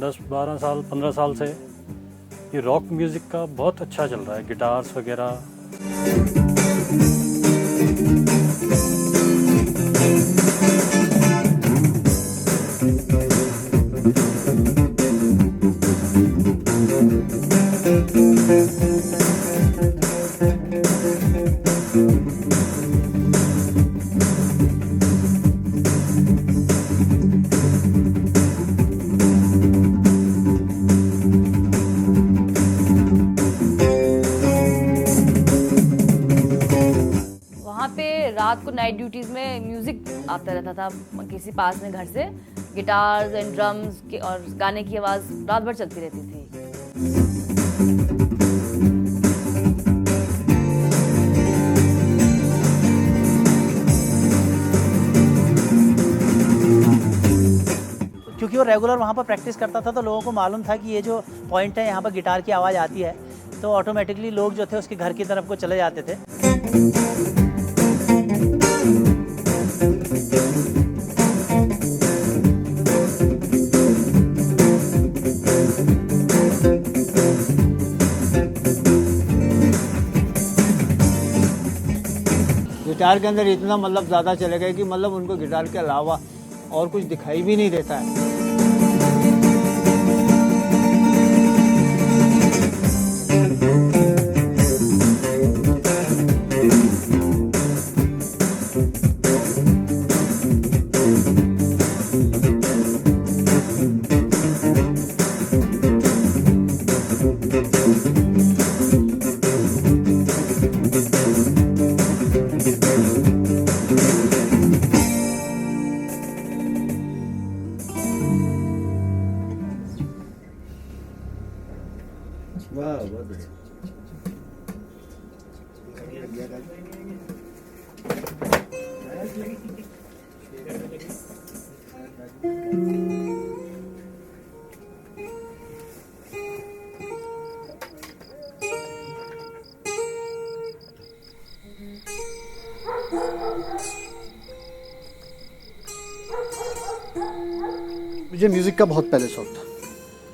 दस 12 साल 15 साल से ये रॉक म्यूज़िक का बहुत अच्छा चल रहा है, गिटार्स वगैरह। वहाँ पे रात को नाइट ड्यूटीज़ में म्यूज़िक आता रहता था किसी पास में घर से, गिटार्स एंड ड्रम्स की और गाने की आवाज़ रात भर चलती रहती थी। क्योंकि वो रेगुलर वहाँ पर प्रैक्टिस करता था तो लोगों को मालूम था कि ये जो पॉइंट है यहाँ पर गिटार की आवाज़ आती है, तो ऑटोमेटिकली लोग जो थे उसके घर की तरफ को चले जाते थे। गिटार के अंदर इतना मतलब ज़्यादा चले गए कि मतलब उनको गिटार के अलावा और कुछ दिखाई भी नहीं देता है। वाह बहुत अच्छा। मुझे म्यूज़िक का बहुत पहले शौक था,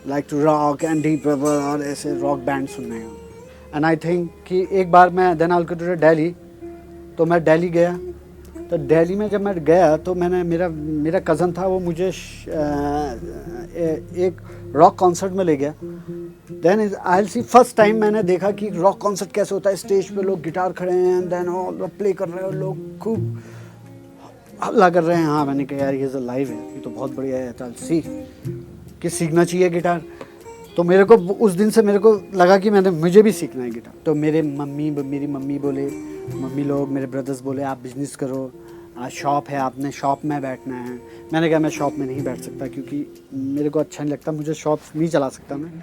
like to rock and Deep Purple और ऐसे रॉक बैंड सुनने का। एंड आई थिंक कि एक बार मैं then I will go to Delhi, तो मैं दिल्ली गया। तो दिल्ली में जब मैं गया तो मैंने मेरा कज़न था, वो मुझे एक रॉक कॉन्सर्ट में ले गया। Then I will see first time मैंने देखा कि रॉक कॉन्सर्ट कैसे होता है। स्टेज पे लोग गिटार खड़े हैं एंड देन ऑल प्ले कर रहे हैं, लोग खूब हल्ला कर रहे हैं। हाँ, मैंने कहा यार ये तो लाइव है, ये तो बहुत बढ़िया है, चल कि सीखना चाहिए गिटार। तो मेरे को उस दिन से मेरे को लगा कि मुझे भी सीखना है गिटार। तो मेरी मम्मी बोले, मम्मी लोग मेरे ब्रदर्स बोले आप बिज़नेस करो, आज शॉप है, आपने शॉप में बैठना है। मैंने कहा मैं शॉप में नहीं बैठ सकता क्योंकि मेरे को अच्छा नहीं लगता, मुझे शॉप नहीं चला सकता मैं।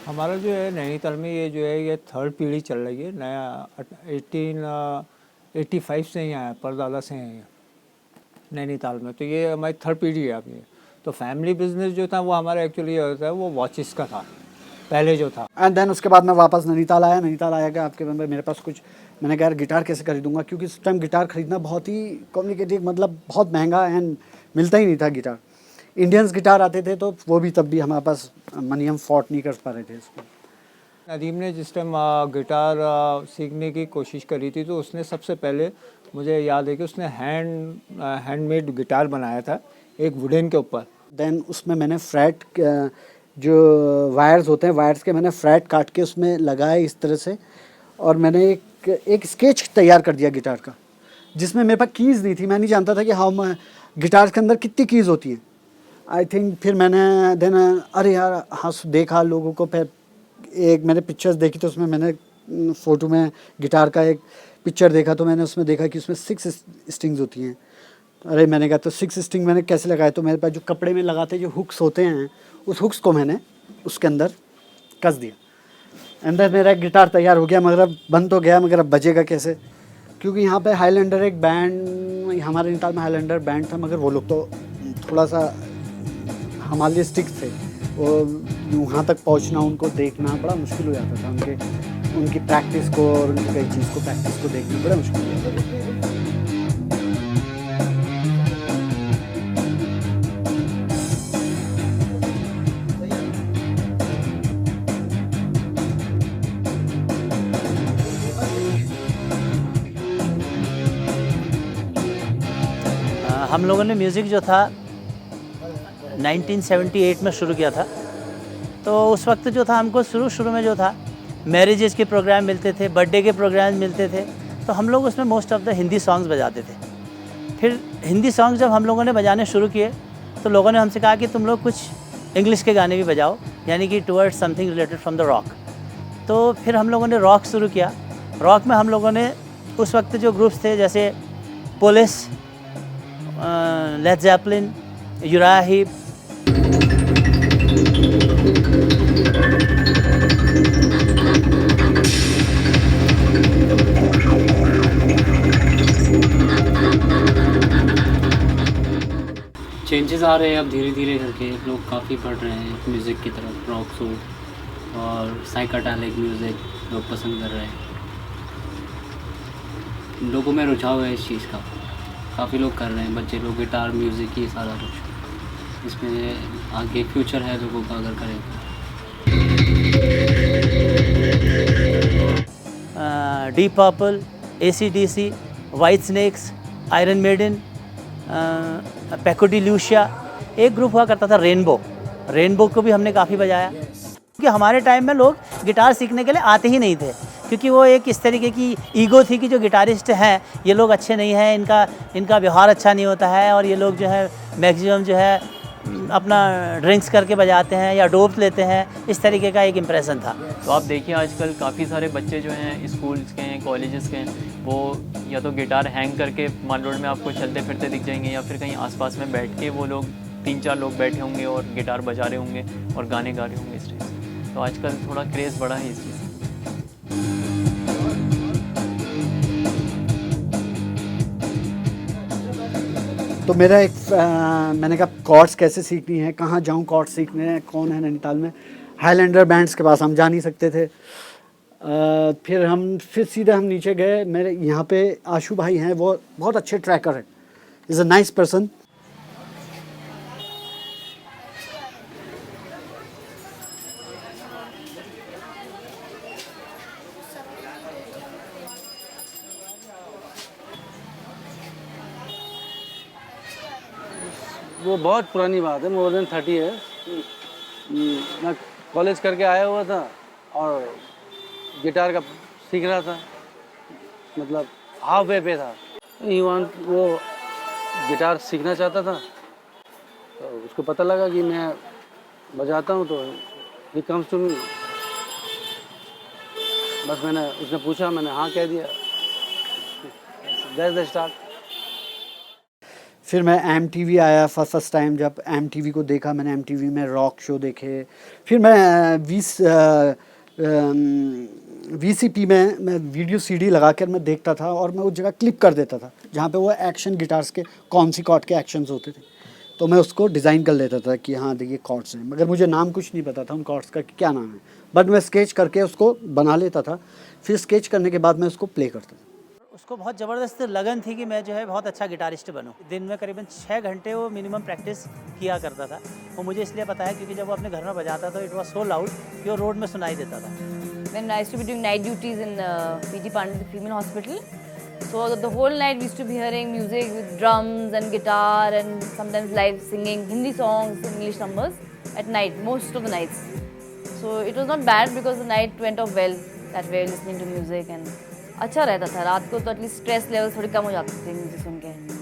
हमारा जो है नैनीताल में ये जो है ये थर्ड पीढ़ी चल रही है। नया 1885 से ही आया, परदादा से हैं नैनीताल में। तो ये हमारी थर्ड पीढ़ी है अभी। तो फैमिली बिजनेस जो था वो हमारा एक्चुअली होता है वो वॉचेस का था पहले जो था। एंड देन उसके बाद मैं वापस नैनीताल आया। नैनीताल आया कि आपके मेरे पास कुछ, मैंने कहा यार गिटार कैसे खरीदूंगा, क्योंकि उस टाइम गिटार खरीदना बहुत ही कॉम्प्लिकेटेड, मतलब बहुत महंगा एंड मिलता ही नहीं था गिटार। इंडियंस गिटार आते थे तो वो भी तब भी हमारे पास मनी हम अफोर्ड नहीं कर पा रहे थे इसको। नदीम ने जिस टाइम गिटार सीखने की कोशिश करी थी तो उसने सबसे पहले, मुझे याद है कि उसने हैंडमेड गिटार बनाया था एक वुडन के ऊपर। देन उसमें मैंने फ्रैट, जो वायर्स होते हैं, वायर्स के मैंने फ्रैट काट के उसमें लगाए इस तरह से, और मैंने एक स्केच तैयार कर दिया गिटार का, जिसमें मेरे पास कीज़ नहीं थी। मैं नहीं जानता था कि हाँ गिटार के अंदर कितनी कीज़ होती हैं। आई थिंक फिर मैंने देन अरे यार हाँ देखा लोगों को, फिर एक मैंने पिक्चर्स देखी तो उसमें मैंने फ़ोटो में गिटार का एक पिक्चर देखा, तो मैंने उसमें देखा कि उसमें 6 स्ट्रिंग्स होती हैं। अरे मैंने कहा तो 6 स्ट्रिंग मैंने कैसे लगाए, तो मेरे पास जो कपड़े में लगाते जो हुक्स होते हैं, उस हुक्स को मैंने उसके अंदर कस दिया। अंदर मेरा गिटार तैयार हो गया, मगर अब बन तो गया, मगर अब बजेगा कैसे, क्योंकि यहाँ पे हाईलैंडर एक बैंड, हमारे नैनीताल में हाईलैंडर बैंड था, मगर वो लोग तो थोड़ा सा हमारे स्टिक्स थे, वो वहाँ तक पहुँचना, उनको देखना बड़ा मुश्किल हो जाता था। उनकी प्रैक्टिस को और उनकी कई चीज़ को प्रैक्टिस को देखना बड़ा मुश्किल हो जाता था। हम लोगों ने म्यूज़िक जो था 1978 में शुरू किया था। तो उस वक्त जो था हमको शुरू में जो था मैरिजेस के प्रोग्राम मिलते थे, बर्थडे के प्रोग्राम मिलते थे, तो हम लोग उसमें most of the Hindi songs बजाते थे। फिर हिंदी सॉन्ग्स जब हम लोगों ने बजाने शुरू किए तो लोगों ने हमसे कहा कि तुम लोग कुछ इंग्लिश के गाने भी बजाओ, यानी कि towards something related from the rock. तो फिर हम लोगों ने रॉक शुरू किया। रॉक में हम लोगों ने उस वक्त जो ग्रुप्स थे जैसे पुलिस, लेड ज़ेपलिन, यूराया हीप, चेंजेस आ रहे हैं अब धीरे धीरे करके, लोग काफ़ी बढ़ रहे हैं म्यूज़िक की तरफ, रॉक सोल और साइकाडेलिक म्यूज़िक लोग पसंद कर रहे हैं। लोगों में रुझाव है इस चीज़ का, काफ़ी लोग कर रहे हैं, बच्चे लोग गिटार म्यूज़िक ही सारा कुछ, इसमें आगे फ्यूचर है लोगों का अगर करें। Deep Purple, AC/DC, White Snakes, Iron Maiden, Paco de Lucia, एक ग्रुप हुआ करता था रेनबो को भी हमने काफ़ी बजाया। क्योंकि हमारे टाइम में लोग गिटार सीखने के लिए आते ही नहीं थे, क्योंकि वो एक इस तरीके की ईगो थी कि जो गिटारिस्ट हैं ये लोग अच्छे नहीं हैं, इनका व्यवहार अच्छा नहीं होता है, और ये लोग जो है मैक्सिमम जो है अपना ड्रिंक्स करके बजाते हैं या डोप लेते हैं, इस तरीके का एक इम्प्रेशन था। तो आप देखिए आजकल काफ़ी सारे बच्चे जो हैं स्कूल्स के हैं, कॉलेजेस के हैं, वो या तो गिटार हैंग करके माल रोड में आपको चलते फिरते दिख जाएंगे, या फिर कहीं आसपास में बैठ के वो लोग 3-4 लोग बैठे होंगे और गिटार बजा रहे होंगे और गाने गा रहे होंगे स्टेज से। तो आजकल थोड़ा क्रेज़ बढ़ा है इस चीज़ से। तो मेरा मैंने कहा कॉर्ड्स कैसे सीखनी है, कहाँ जाऊँ कॉर्ड्स सीखने हैं, कौन है नैनीताल में, हाईलैंडर बैंड्स के पास हम जा नहीं सकते थे। फिर सीधे हम नीचे गए। मेरे यहाँ पे आशु भाई हैं, वो बहुत अच्छे ट्रैकर हैं, इज़ अ नाइस पर्सन। वो बहुत पुरानी बात है, मोर देन 30 है। मैं कॉलेज करके आया हुआ था और गिटार का सीख रहा था, मतलब हाफ वे पे था। वो गिटार सीखना चाहता था, तो उसको पता लगा कि मैं बजाता हूँ, तो ही कम्स टू मी। बस उसने पूछा, मैंने हाँ कह दिया। That's the start. फिर मैं MTV आया फर्स्ट टाइम, जब MTV को देखा मैंने, MTV में रॉक शो देखे। फिर मैं VCP में मैं वीडियो CD लगा कर मैं देखता था, और मैं उस जगह क्लिप कर देता था जहाँ पे वो एक्शन गिटार्स के कौन सी कॉर्ड के एक्शंस होते थे, तो मैं उसको डिज़ाइन कर लेता था कि हाँ देखिए कॉर्ड्स हैं, मगर मुझे नाम कुछ नहीं पता था उन कॉर्ड्स का कि क्या नाम है, बट मैं स्केच करके उसको बना लेता था। फिर स्केच करने के बाद मैं उसको प्ले करता था। उसको बहुत ज़बरदस्त लगन थी कि मैं जो है बहुत अच्छा गिटारिस्ट बनूं। दिन में करीबन 6 घंटे वो मिनिमम प्रैक्टिस किया करता था। वो मुझे इसलिए पता है क्योंकि जब वो अपने घर में बजाता था, इट वाज सो लाउड कि वो रोड में सुनाई देता था। When I used to be doing night duties in P.G. Pandit Female Hospital, so the whole night we used to be hearing music with drums and guitar and sometimes live singing Hindi songs, English numbers at night, most of the nights. So it was not bad because the night went off well. That way listening to music and अच्छा रहता था। रात को तो at least stress level थोड़ी कम हो जाती थी म्यूजिक सुन के।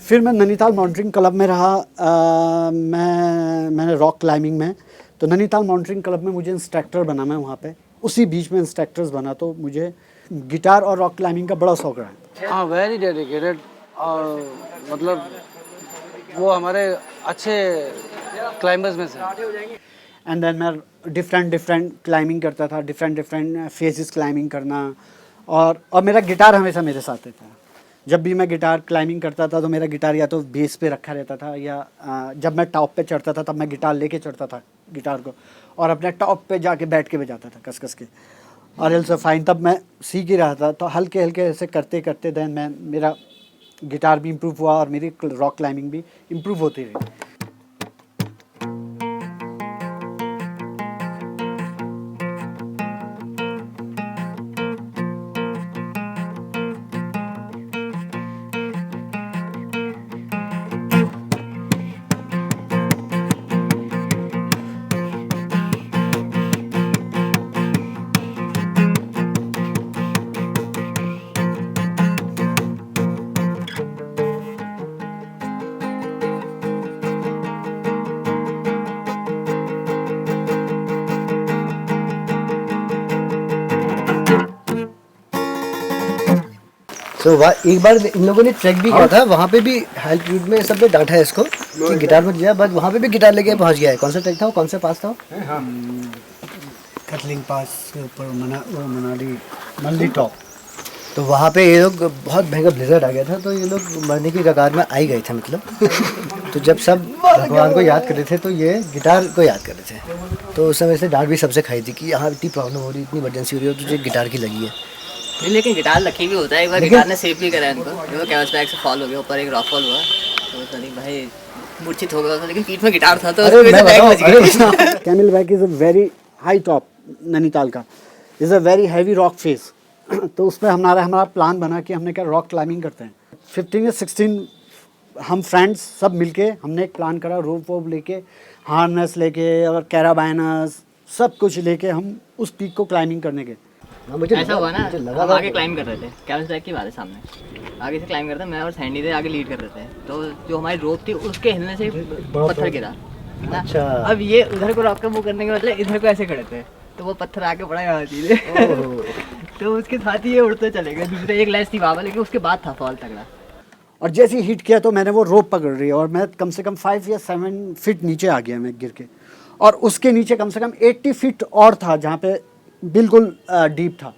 फिर मैं नैनीताल माउंटेनिंग क्लब में रहा। मैंने रॉक क्लाइंबिंग में, तो नैनीताल माउंटेनिंग क्लब में मुझे इंस्ट्रक्टर बना मैं वहाँ पे। उसी बीच में इंस्ट्रक्टर्स बना, तो मुझे गिटार और रॉक क्लाइंबिंग का बड़ा शौक रहा। हाँ, वेरी डेडिकेटेड, और मतलब वो हमारे अच्छे क्लाइंबर्स में से। एंड देन मैं डिफरेंट क्लाइंबिंग करता था, डिफरेंट फेजेस क्लाइंबिंग करना, और मेरा गिटार हमेशा मेरे साथ रहता। जब भी मैं गिटार क्लाइंबिंग करता था तो मेरा गिटार या तो बेस पे रखा रहता था, या जब मैं टॉप पे चढ़ता था तब मैं गिटार लेके चढ़ता था गिटार को, और अपने टॉप पे जाके बैठ के बजाता था कस के। और एल्सो फाइन, तब मैं सीख ही रहा था, तो हल्के हल्के ऐसे करते करते देन मेरा गिटार भी इम्प्रूव हुआ और मेरी रॉक क्लाइंबिंग भी इम्प्रूव होती रही। तो एक बार इन लोगों ने ट्रैक भी किया था, वहाँ पे भी हेल्थ में सब ने डांटा है इसको कि गिटार मत जाए, बट वहाँ पे भी गिटार लेके पहुँच गया है। कौन सा ट्रैक था वो, कौन सा पास था? कटलिंग पास के ऊपर मनाली टॉप। तो वहाँ पे ये लोग बहुत भयंकर ब्लिजर्ड आ गया था, तो ये लोग मरने की कगार में आ ही गए थे मतलब। तो जब सब भगवान को याद कर रहे थे तो ये गिटार को याद कर रहे थे। तो उस समय से डांट भी सबसे खाई थी कि यहाँ इतनी प्रॉब्लम हो रही, इतनी इमरजेंसी हो रही है, तुझे गिटार की लगी है। नहीं, लेकिन गिटार लकी भी होता है। एक बार गिटार ने सेव भी करा इनको, जो कैमस बैग से फॉल हो गया, ऊपर एक रॉक फॉल हुआ, तो चलिए भाई मूर्छित हो गया था, लेकिन पीठ में गिटार था तो camel back is a very high top Nainital का, is a very heavy rock face. तो उसमें हमारा प्लान बना कि हमने क्या रॉक क्लाइंबिंग करते हैं। 15 या 16 हम फ्रेंड्स सब मिलके हमने एक प्लान करा, रोप वोप लेके, हार्नेस लेके और कैराबाइनर्स सब कुछ लेके हम उस पीक को क्लाइंबिंग करने के। ऐसा हुआ ना, हम आगे क्लाइंब कर रहे थे, कैमस बैग की बात है सामने, आगे से क्लाइंब कर रहे थे, मैं और सैंडी थे आगे लीड कर रहे थे। तो जो हमारी रोप थी उसके हिलने से पत्थर गिरा। अच्छा। अब ये उधर को रॉक का मूव करने के बदले इधर को ऐसे खड़े थे, तो वो पत्थर आके पड़ा यहाँ चीज़े। तो उसके साथ ही ये उड़ते चले गए। दूसरे एक लैस थी वहाँ, लेकिन उसके बाद था फॉल तगड़ा। और जैसे ही हिट किया तो मैंने वो रोप पकड़ रही और मैं कम से कम 5 या 7 फीट नीचे आ गया मैं गिर के। और उसके नीचे कम से कम 80 फीट और था जहाँ पे बिल्कुल डीप था।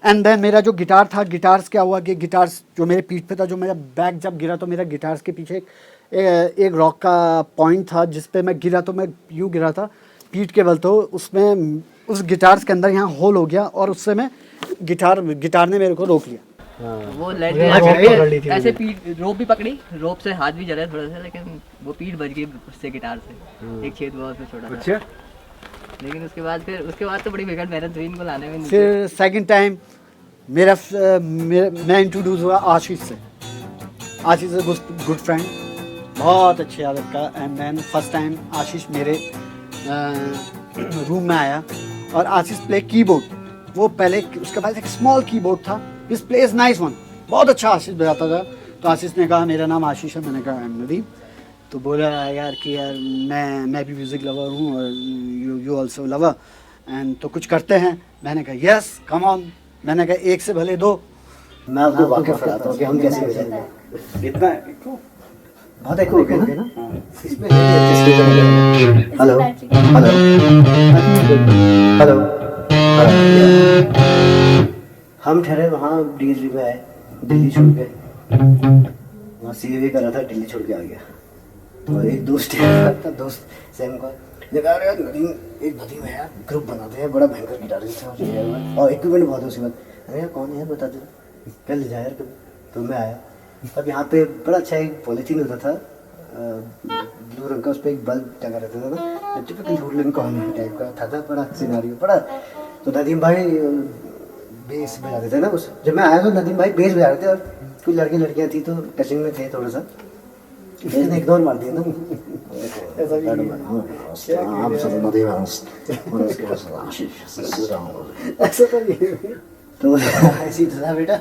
एंड देन मेरा जो गिटार था, गिटार्स क्या हुआ कि गिटार्स जो मेरे पीठ पे था, जो मेरा बैग जब गिरा तो मेरा गिटार्स के पीछे एक रॉक का पॉइंट था जिस पे मैं गिरा, तो मैं यूँ गिरा था पीठ के बल, तो उसमें उस गिटार्स के अंदर यहाँ होल हो गया और उससे मैं गिटार ने मेरे को रोक लिया। वो लेट ऐसे पीठ रोप भी पकड़ी, रोप से हाथ भी जला थोड़ा सा, लेकिन वो पीठ बच गई उससे गिटार से, एक छेद हुआ उसमें छोटा सा। लेकिन उसके बाद तो बड़ी बेकार मेहनत हुई इनको लाने में। फिर सेकंड टाइम मैं इंट्रोड्यूस हुआ आशीष से। आशीष इज गुड फ्रेंड, बहुत अच्छी आदत का। एंड देन फर्स्ट टाइम आशीष मेरे रूम में आया और आशीष प्ले कीबोर्ड। वो पहले उसके पास एक स्मॉल कीबोर्ड था, दिस प्लेज नाइस वन, बहुत अच्छा आशीष बजाता था। तो आशीष ने कहा मेरा नाम आशीष है, मैंने कहा आई एम नदीम। तो बोला यार कि यार मैं भी म्यूज़िक लवर हूँ और यू ऑल्सो लवर, एंड तो कुछ करते हैं। मैंने कहा यस कम ऑन। मैंने कहा एक से भले दो। मैं आपको वाकई बताता हूँ कि हम कैसे बजाएंगे। इतना बहुत एको हो गया ना। इसमें हेलो हेलो हेलो हम ठहरे वहाँ डीएसवी में आए, दिल्ली छोड़ के वहाँ सीए कर रहा था, दिल्ली छोड़ के आ गया। तो एक दोस्त दोस्त सैम का देखा यार नदीम, एक नदीम है यार, ग्रुप बनाते हैं, बड़ा भयंकर गिटारिस्ट है और इक्विपमेंट बहुत है उसके बाद। अरे यार कौन है बता दे, कल ले जाए यार कभी। तो मैं आया, अब यहाँ पे बड़ा अच्छा एक पॉलीथीन होता था ब्लू रंग का, उस पर एक बल्ब टंगा रहता था ना, टिपिकल वुडलैंड कॉर्नर टाइप का था बड़ा सिनारियो बड़ा। तो नदीम भाई बेस बजाते थे ना उस, जब मैं आया तो नदीम भाई बेस बजा रहे थे और कुछ लड़कियाँ थी तो टचिंग में थे थोड़ा सा, बेस ने इग्नोर मार दिया ना। तो ऐसी था बेटा।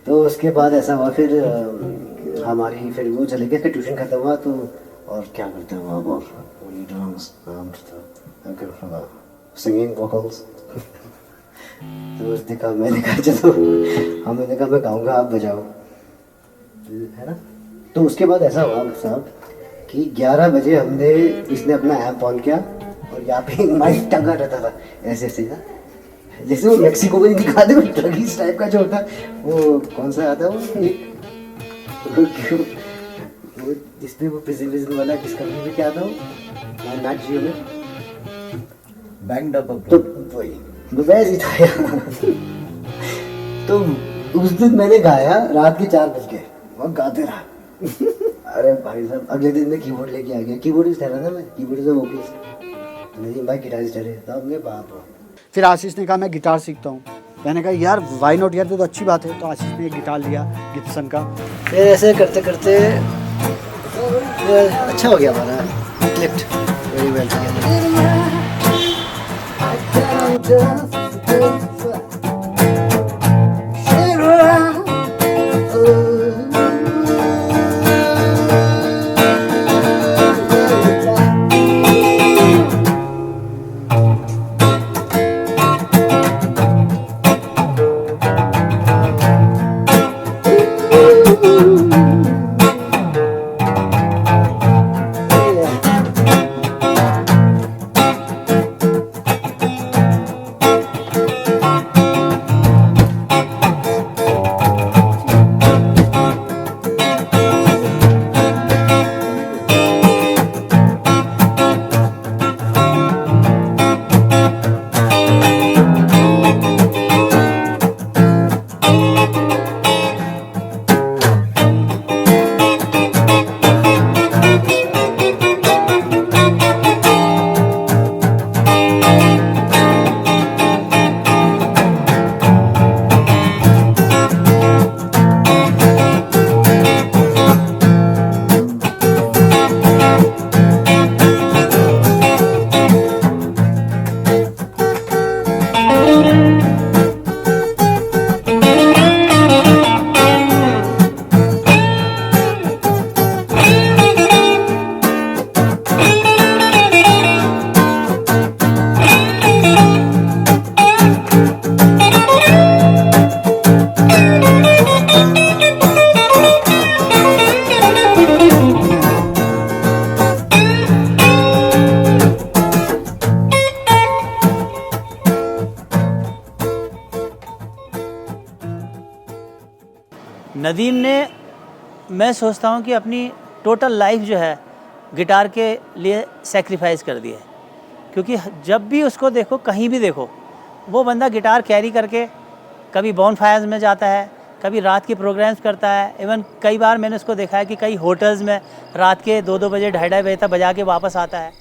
तो उसके बाद ऐसा हुआ, फिर हमारी फिर वो चले गए, फिर ट्यूशन खत्म हुआ तो और क्या करते हैं वहाँ और सिंगिंग वोकल्स। तो उसने कहा, मैंने कहा चलो, मैंने कहा मैं गाऊंगा आप बजाओ, है ना। तो उसके बाद ऐसा हुआ साहब कि 11 बजे हमने, इसने अपना ऐप ऑन किया और यहाँ पे माइक टंगा रहता था ऐसे ऐसे ना, जैसे वो मेक्सिको में दिखाते वो ड्रगीज टाइप का जो होता है, वो कौन सा आता है वो जिसमें वो प्रेजेंटेशन वाला किसका भी क्या था वो नाट जियो में बैंड अप, तो वही वैसे ही था यार। तो उस दिन मैंने गाया रात के 4 बज गए और गाते रहा। अरे भाई साहब अगले दिन मैं कीबोर्ड लेके आ गया, कीबोर्डिस्ट ठहरा था मैं, कीबोर्डिस्ट वोकलिस्ट, नहीं भाई गिटारिस्ट ठहरे, तो हमने बाप। फिर आशीष ने कहा मैं गिटार सीखता हूँ, मैंने कहा यार वाई नॉट यार, तो अच्छी बात है। तो आशीष ने एक गिटार लिया गिब्सन का, फिर ऐसे करते करते अच्छा हो गया हमारा, clicked very well together. Nadeem ने, मैं सोचता हूँ कि अपनी टोटल लाइफ जो है गिटार के लिए सेक्रीफाइस कर दी है, क्योंकि जब भी उसको देखो, कहीं भी देखो, वो बंदा गिटार कैरी करके कभी बॉन फायर्स में जाता है, कभी रात के प्रोग्राम्स करता है। इवन कई बार मैंने उसको देखा है कि कई होटल्स में रात के 2-2 बजे 2:30 बजे तक बजा के वापस आता है।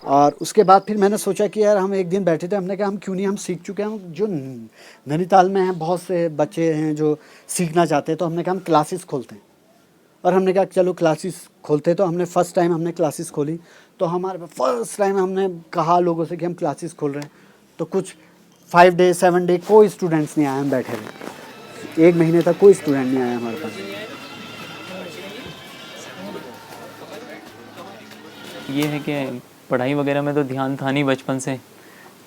और उसके बाद फिर मैंने सोचा कि यार हम एक दिन बैठे थे, हमने कहा हम क्यों नहीं, हम सीख चुके हैं, हम जो नैनीताल में हैं बहुत से बच्चे हैं जो सीखना चाहते हैं, तो हमने कहा हम क्लासेस खोलते हैं। और हमने कहा चलो क्लासेस खोलते हैं। तो हमने फर्स्ट टाइम हमने क्लासेस खोली, तो हमारे फर्स्ट टाइम हमने कहा लोगों से कि हम क्लासेस खोल रहे हैं। तो कुछ 5 डे 7 डे कोई स्टूडेंट्स नहीं आए, हम बैठे रहे 1 महीने तक कोई स्टूडेंट नहीं आया हमारे पास। ये है कि पढ़ाई वगैरह में तो ध्यान था नहीं बचपन से,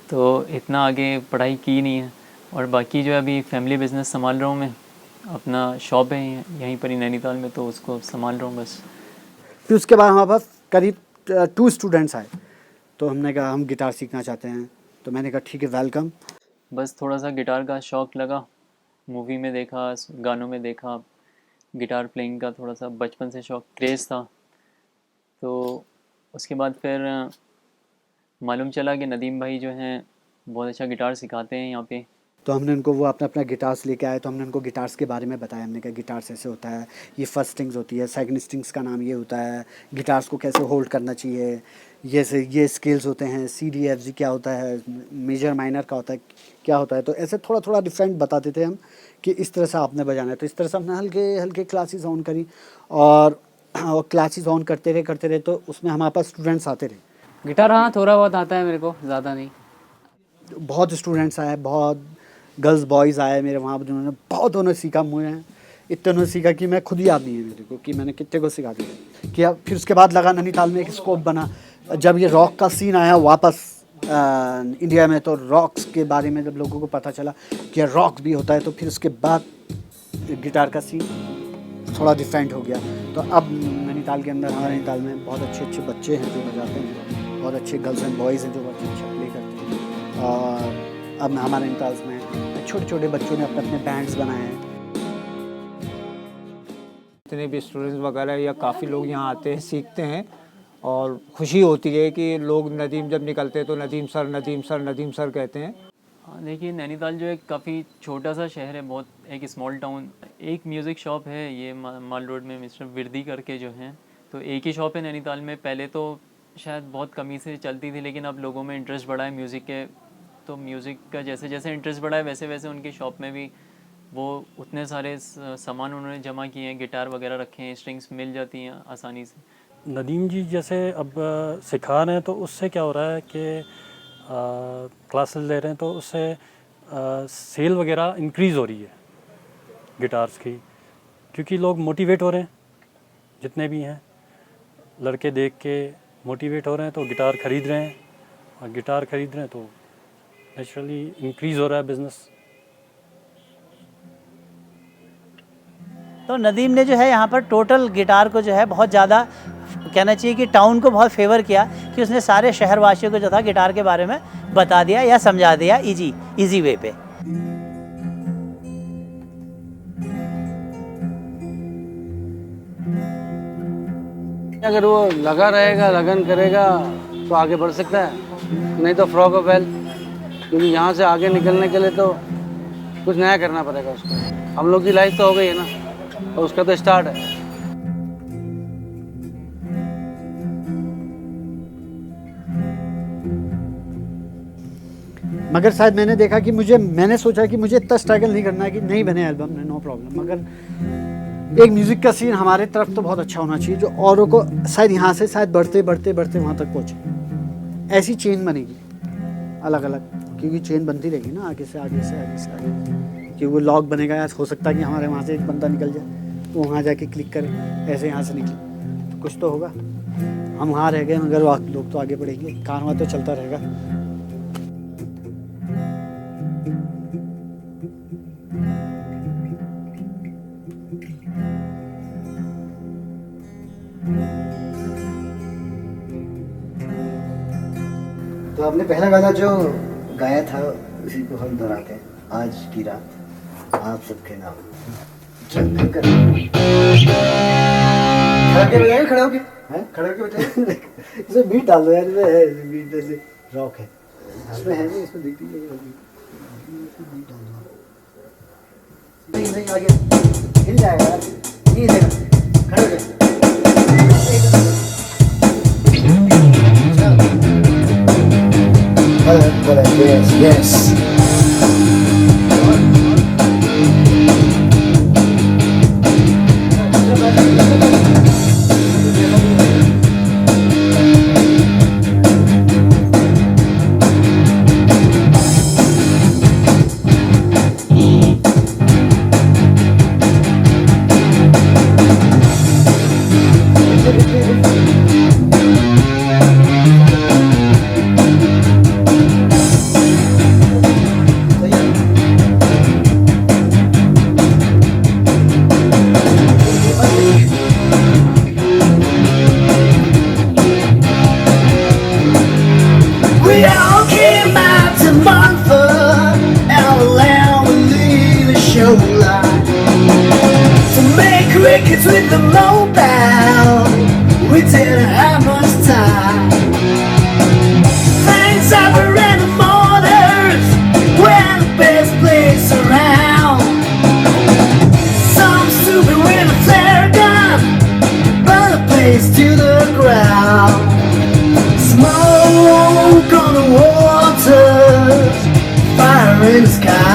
तो इतना आगे पढ़ाई की नहीं है। और बाकी जो है अभी फैमिली बिज़नेस संभाल रहा हूँ मैं, अपना शॉप है यहीं पर ही नैनीताल में, तो उसको संभाल रहा हूँ बस। फिर उसके बाद हमारे पास करीब 2 स्टूडेंट्स आए, तो हमने कहा हम गिटार सीखना चाहते हैं, तो मैंने कहा ठीक है वेलकम। बस थोड़ा सा गिटार का शौक़ लगा, मूवी में देखा, गानों में देखा, गिटार प्लेइंग का थोड़ा सा बचपन से शौक़ क्रेज़ था। तो उसके बाद फिर मालूम चला कि नदीम भाई जो हैं बहुत अच्छा गिटार सिखाते हैं यहाँ पे। तो हमने उनको वो अपना गिटार्स लेके आए, तो हमने उनको गिटार्स के बारे में बताया। हमने कहा गिटार्स ऐसे होता है, ये फर्स्ट स्ट्रिंग्स होती है, सेकंड स्ट्रिंग्स का नाम ये होता है, गिटार्स को कैसे होल्ड करना चाहिए, ये स्केल्स होते हैं, CDFG क्या होता है, मेजर माइनर का होता है क्या होता है। तो ऐसे थोड़ा थोड़ा डिफरेंट बताते थे हम कि इस तरह से आपने बजाना है। तो इस तरह से हमने हल्के हल्के क्लासेस ऑन करी, और क्लासेस ऑन करते रहे तो उसमें हमारे पास स्टूडेंट्स आते रहे। गिटार हाँ थोड़ा बहुत आता है मेरे को, ज़्यादा नहीं। बहुत स्टूडेंट्स आए, बहुत गर्ल्स बॉयज़ आए मेरे वहाँ, जिन्होंने बहुत उन्होंने सीखा मुझे, इतने उन्होंने सीखा कि मैं खुद ही याद नहीं है मेरे को कि मैंने कितने को सिखा दिया। कि फिर उसके बाद लगा नैनीताल में एक स्कोप बना, जब ये रॉक का सीन आया वापस इंडिया में, तो रॉक्स के बारे में जब लोगों को पता चला कि रॉक भी होता है, तो फिर उसके बाद गिटार का सीन थोड़ा डिफरेंट हो गया। तो अब नैनीताल के अंदर, हमारे नैनीताल में बहुत अच्छे अच्छे बच्चे हैं जो बजाते हैं, बहुत अच्छे गर्ल्स एंड बॉयज़ हैं जो बहुत अच्छा प्ले करते हैं। और अब हमारे नैनीताल में छोटे छोटे बच्चों ने अपने अपने बैंड्स बनाए हैं। जितने भी स्टूडेंट्स वगैरह या काफ़ी लोग यहाँ आते हैं, सीखते हैं, और खुशी होती है कि लोग नदीम जब निकलते हैं तो Nadeem sir Nadeem sir Nadeem sir कहते हैं। हाँ देखिए, नैनीताल जो एक काफ़ी छोटा सा शहर है, बहुत एक स्मॉल टाउन। एक म्यूज़िक शॉप है ये माल रोड में, मिस्टर विर्दी करके जो हैं, तो एक ही शॉप है नैनीताल में। पहले तो शायद बहुत कमी से चलती थी, लेकिन अब लोगों में इंटरेस्ट बढ़ा है म्यूज़िक के, तो म्यूज़िक का जैसे जैसे इंटरेस्ट बढ़ा है वैसे वैसे उनकी शॉप में भी वो उतने सारे सामान उन्होंने जमा किए हैं, गिटार वगैरह रखे हैं, स्ट्रिंग्स मिल जाती हैं आसानी से। नदीम जी जैसे अब सिखा रहे हैं, तो उससे क्या हो रहा है कि क्लासेस ले रहे हैं, तो उससे सेल वगैरह इंक्रीज़ हो रही है गिटार्स की, क्योंकि लोग मोटिवेट हो रहे हैं, जितने भी हैं लड़के देख के मोटिवेट हो रहे हैं, तो गिटार ख़रीद रहे हैं, और गिटार ख़रीद रहे हैं तो नेचुरली इंक्रीज़ हो रहा है बिज़नेस। तो नदीम ने जो है यहाँ पर टोटल गिटार को जो है बहुत ज़्यादा, कहना चाहिए कि टाउन को बहुत फेवर किया, कि उसने सारे शहरवासियों को जो था गिटार के बारे में बता दिया या समझा दिया इजी वे पे। अगर वो लगा रहेगा, लगन करेगा तो आगे बढ़ सकता है, नहीं तो फ्रॉक ऑफ हेल्थ। क्योंकि यहाँ से आगे निकलने के लिए तो कुछ नया करना पड़ेगा उसको। हम लोग की लाइफ तो हो गई है ना, और उसका तो स्टार्ट है। मगर शायद मैंने देखा कि मैंने सोचा कि मुझे इतना स्ट्रगल नहीं करना है कि नहीं बने एल्बम में, नो प्रॉब्लम। मगर एक म्यूज़िक का सीन हमारे तरफ तो बहुत अच्छा होना चाहिए, जो औरों को शायद यहाँ से शायद बढ़ते बढ़ते बढ़ते वहाँ तक पहुँचे। ऐसी चेन बनेगी अलग अलग, क्योंकि चेन बनती रहेगी ना, आगे से आगे से आगे से आगे। कि वो लॉक बनेगा, या हो सकता है कि हमारे वहाँ से एक बंदा निकल जाए तो वहाँ जाके क्लिक करे, ऐसे यहाँ से निकले तो कुछ तो होगा। हम वहाँ रह गए, मगर लोग तो आगे बढ़ेंगे, कारवां तो चलता रहेगा। तो आपने पहला गाना जो गाया था उसी को हम दोहराते हैं, आज की रात आप सबके नाम। खड़े बजाइए, खड़े होके, खड़े होके बजाइए। इसमें बीट डाल दो यार, इसमें है बीट, जैसे रॉक है, इसमें है नहीं, इसमें दिखती है बीट डाल दो। नहीं नहीं, आगे हिल जाएगा, नहीं हिलेगा, खड़े हो जाइए। Yes, yes.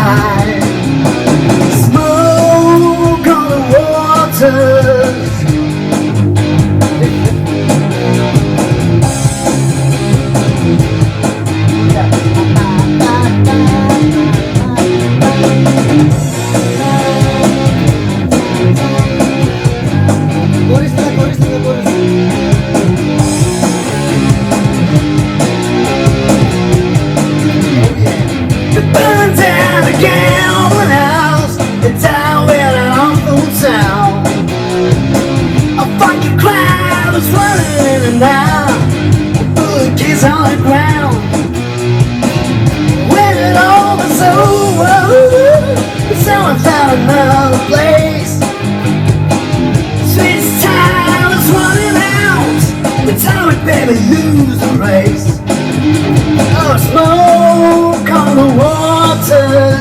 night. Smoke on the water. Burn down the gambling house, the town with an awful sound. A fucking crowd was running in and out, the kids on the ground. When it all was over, someone found another place. Sweetest time was running out, the time would baby lose the race. Oh, smoke on the water.